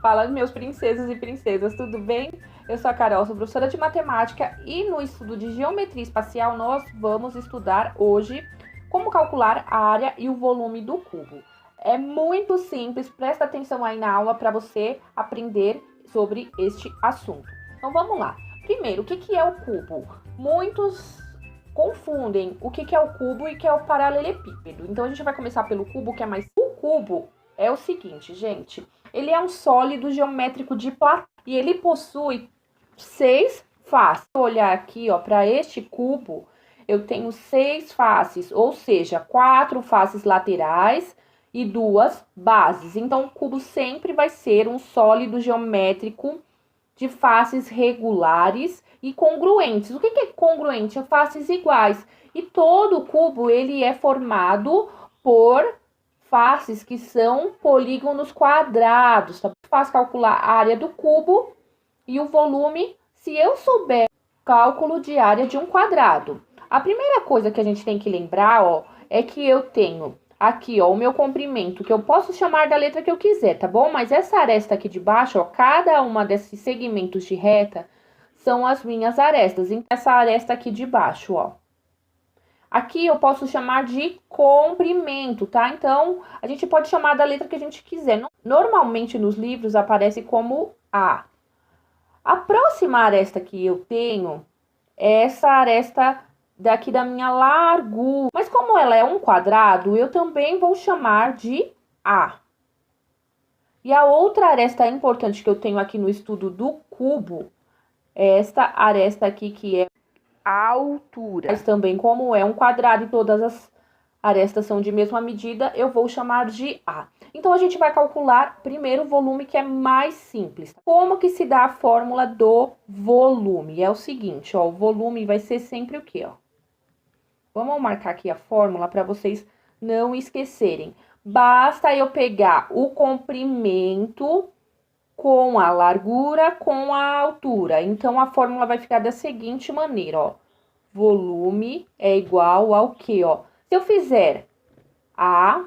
Fala, meus princesos e princesas, tudo bem? Eu sou a Carol, sou professora de matemática e no estudo de geometria espacial nós vamos estudar hoje como calcular a área e o volume do cubo. É muito simples, presta atenção aí na aula para você aprender sobre este assunto. Então vamos lá. Primeiro, o que é o cubo? Muitos confundem o que é o cubo e o que é o paralelepípedo. Então a gente vai começar pelo cubo, que é mais... O cubo é o seguinte, gente. Ele é um sólido geométrico de Platão e ele possui 6 faces. Se eu olhar aqui, ó, para este cubo, eu tenho 6 faces, ou seja, 4 faces laterais e 2 bases. Então, o cubo sempre vai ser um sólido geométrico de faces regulares e congruentes. O que é congruente? Faces iguais. E todo o cubo ele é formado por faces que são polígonos quadrados. Tá? É fácil calcular a área do cubo e o volume se eu souber cálculo de área de um quadrado. A primeira coisa que a gente tem que lembrar, ó, é que eu tenho aqui, ó, o meu comprimento, que eu posso chamar da letra que eu quiser, tá bom? Mas essa aresta aqui de baixo, ó, cada uma desses segmentos de reta são as minhas arestas. Então, essa aresta aqui de baixo, ó. Aqui eu posso chamar de comprimento, tá? Então, a gente pode chamar da letra que a gente quiser. Normalmente, nos livros, aparece como A. A próxima aresta que eu tenho é essa aresta daqui da minha largura. Mas como ela é um quadrado, eu também vou chamar de A. E a outra aresta importante que eu tenho aqui no estudo do cubo é esta aresta aqui, que é a altura. Mas também, como é um quadrado e todas as arestas são de mesma medida, eu vou chamar de A. Então, a gente vai calcular primeiro o volume, que é mais simples. Como que se dá a fórmula do volume? É o seguinte, ó, o volume vai ser sempre o quê, ó? Vamos marcar aqui a fórmula para vocês não esquecerem. Basta eu pegar o comprimento com a largura com a altura. Então, a fórmula vai ficar da seguinte maneira, ó. Volume é igual ao quê, ó? Se eu fizer A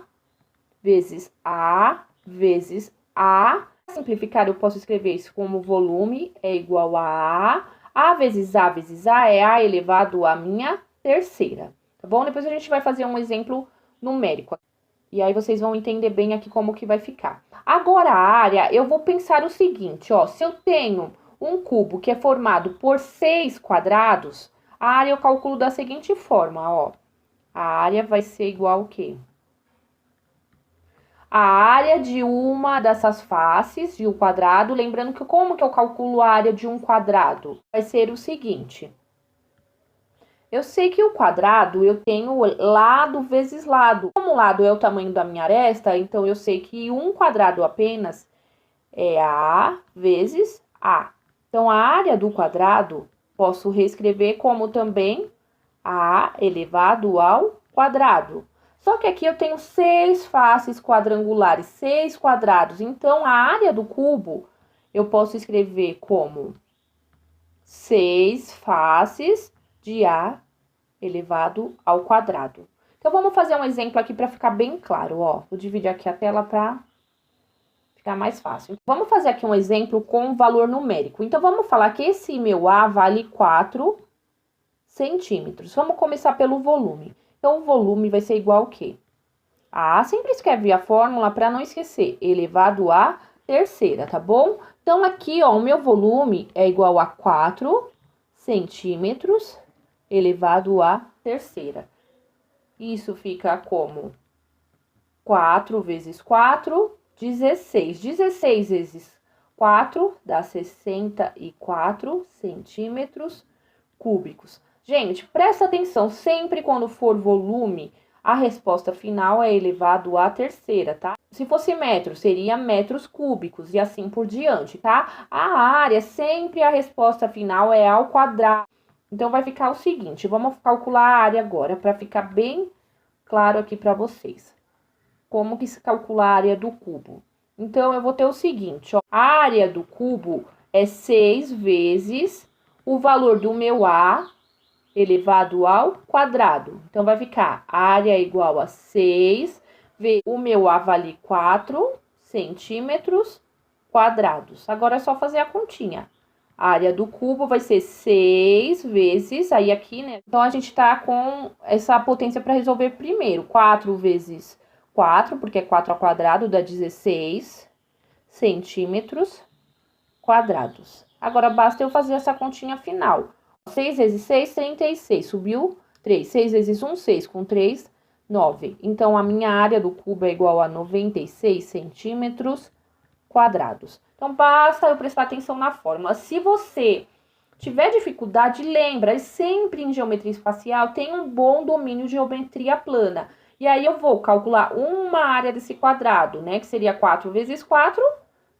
vezes A vezes A, para simplificar, eu posso escrever isso como volume é igual a A vezes A vezes A é A elevado à minha terceira, tá bom? Depois a gente vai fazer um exemplo numérico. E aí, vocês vão entender bem aqui como que vai ficar. Agora, a área, eu vou pensar o seguinte, ó. Se eu tenho um cubo que é formado por 6 quadrados, a área eu calculo da seguinte forma, ó. A área vai ser igual ao quê? A área de uma dessas faces de um quadrado, lembrando que como que eu calculo a área de um quadrado? Vai ser o seguinte. Eu sei que o quadrado, eu tenho lado vezes lado. Como o lado é o tamanho da minha aresta, então eu sei que um quadrado apenas é A vezes A. Então, a área do quadrado, posso reescrever como também A elevado ao quadrado. Só que aqui eu tenho 6 faces quadrangulares, 6 quadrados. Então, a área do cubo, eu posso escrever como 6 faces de A elevado ao quadrado. Então, vamos fazer um exemplo aqui para ficar bem claro, ó. Vou dividir aqui a tela para ficar mais fácil. Vamos fazer aqui um exemplo com valor numérico. Então, vamos falar que esse meu A vale 4 centímetros. Vamos começar pelo volume. Então, o volume vai ser igual ao quê? A sempre escreve a fórmula para não esquecer, elevado à terceira, tá bom? Então, aqui, ó, o meu volume é igual a 4 centímetros elevado à terceira. Isso fica como 4 vezes 4, 16. 16 vezes 4 dá 64 centímetros cúbicos. Gente, presta atenção, sempre quando for volume, a resposta final é elevado à terceira, tá? Se fosse metro, seria metros cúbicos e assim por diante, tá? A área, sempre a resposta final é ao quadrado. Então, vai ficar o seguinte, vamos calcular a área agora, para ficar bem claro aqui para vocês. Como que se calcula a área do cubo? Então, eu vou ter o seguinte, ó. A área do cubo é 6 vezes o valor do meu A elevado ao quadrado. Então, vai ficar a área igual a 6 vezes o meu A vale 4 centímetros quadrados. Agora é só fazer a continha. A área do cubo vai ser 6 vezes, aí aqui, né? Então, a gente tá com essa potência para resolver primeiro. 4 vezes 4, porque é 4 ao quadrado, dá 16 centímetros quadrados. Agora, basta eu fazer essa continha final. 6 vezes 6, 36. Subiu 3. 6 vezes 1, 6. Com 3, 9. Então, a minha área do cubo é igual a 96 centímetros quadrados. Então, basta eu prestar atenção na fórmula. Se você tiver dificuldade, lembra, sempre em geometria espacial tem um bom domínio de geometria plana. E aí, eu vou calcular uma área desse quadrado, né? Que seria 4 vezes 4,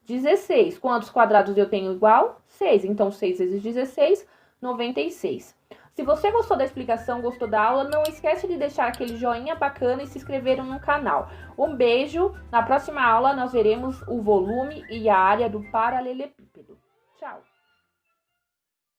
16. Quantos quadrados eu tenho igual? 6. Então, 6 vezes 16, 96. Se você gostou da explicação, gostou da aula, não esquece de deixar aquele joinha bacana e se inscrever no canal. Um beijo. Na próxima aula, nós veremos o volume e a área do paralelepípedo. Tchau!